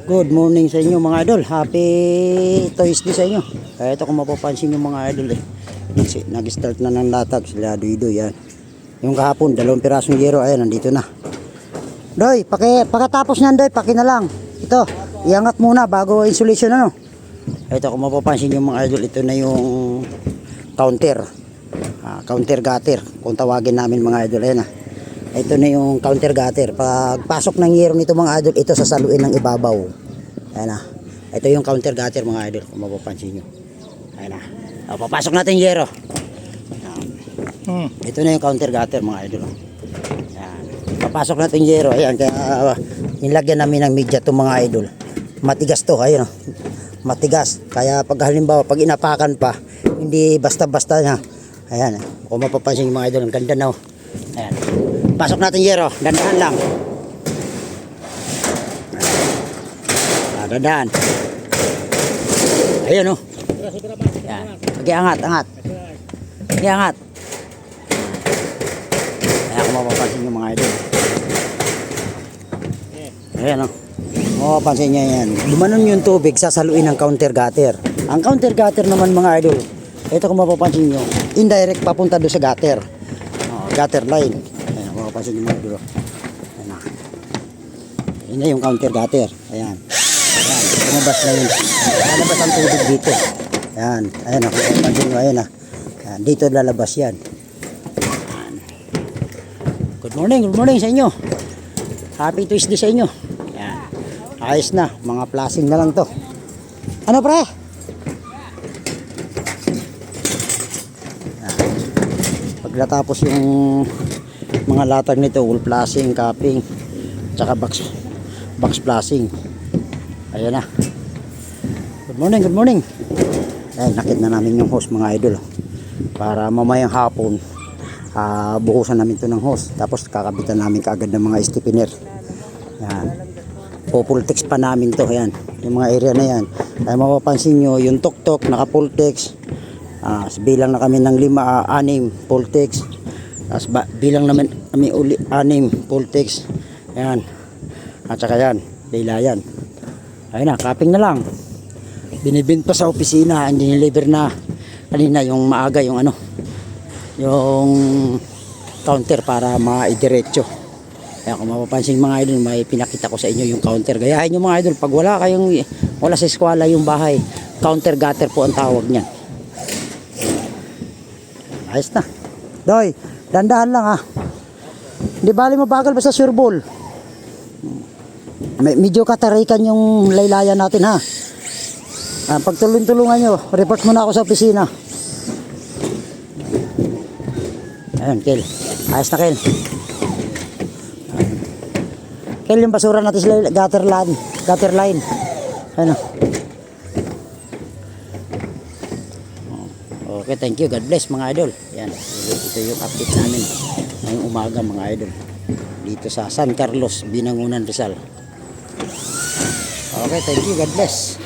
Good morning sa inyo mga idol. Happy Tuesday sa inyo. Kaya ito kung mapapansin yung mga idol nag-start na ng latag sila Duido yan. Yung kahapon, 2 pirasong yero, ayan, nandito na. Doy, pagkatapos nyan Doy, paki na lang. Ito, iangat muna bago insulation ano. Ito kung mapapansin yung mga idol, ito na yung counter. Counter gutter, kung tawagin namin mga idol, ayan na. Ito na yung counter gutter. Pagpasok ng yero nito mga idol, ito sasaluin ng ibabaw. Ayan na. Ito yung counter gutter mga idol, kung mapapansin nyo. Ayan na. Papasok natin yero. Ito na yung counter gutter mga idol. Ayan. Papasok natin yero. Ayan, kaya nilagyan namin ng media itong mga idol. Matigas to, ayun o. Matigas. Kaya pag halimbawa, pag inapakan pa, hindi basta-basta na. Ayan. Kung mapapansin yung mga idol, ang ganda na o. Ayan. Pasok natin yero, dandahan lang. Dandahan. Ayun oh. Yan. Angat. Angat. Ayan, kung mapapansin nyo mga idol. Ayan oh. Mapapansin nyo yan. Lumanon yung tubig, sasaluin ng counter gutter. Ang counter gutter naman mga idol, ito kung mapapansin nyo, indirect papunta doon sa gutter. Gutter line. Mapapansin yung mga idol. Ayan na. Ayan na yung counter gutter. Ayan. Ayan. Lumabas na yun. Lalabas ang tubig dito. Ayan. Ayan na. Kung mapapansin nyo. Ayan na. Ayan. Dito lalabas yan. Ayan. Good morning sa inyo. Happy Tuesday sa inyo. Ayan. Ayos na. Mga plasing na lang to. Ano pre? Ayan. Pagkatapos yung mga latag nito, wool flashing, capping, tsaka box flashing. Ayan na. Good morning. Ayan, nakit na namin yung hose mga idol. Para mamayang hapon, buhusan namin to ng hose. Tapos kakabitan namin kaagad ng mga stiffener. Ayan. Pupultex pa namin to. Ayan. Yung mga area na yan. Ay mapapansin nyo, yung tuktok, naka pultex. Bilang na kami ng 5, 6 pultex. Tapos bilang naman kami uli 6 pultex. Ayan. At saka yan, laylayan. Ayun na, capping na lang. Binibint pa sa opisina, hindi niliver na kanina yung maaga yung ano, yung counter para maidiretso. Kaya kung mapapansin mga idol, may pinakita ko sa inyo yung counter. Gayahin nyo mga idol, pag wala sa eskwela yung bahay, counter gutter po ang tawag niyan. Ayos na. Doy, dandahan lang ha. Hindi bali mabagal basta sure ball. Medyo katarikan yung laylayan natin ha. Pagtulong-tulungan nyo, report muna ako sa opisina. Ayun, Kel. Ayos na, Kel. Kel, yung basura natin sa gutter line. Ayun o. Okay, thank you. God bless mga idol. Yan, ito yung update namin ngayong umaga mga idol. Dito sa San Carlos, Binangonan, Rizal. Okay, thank you. God bless.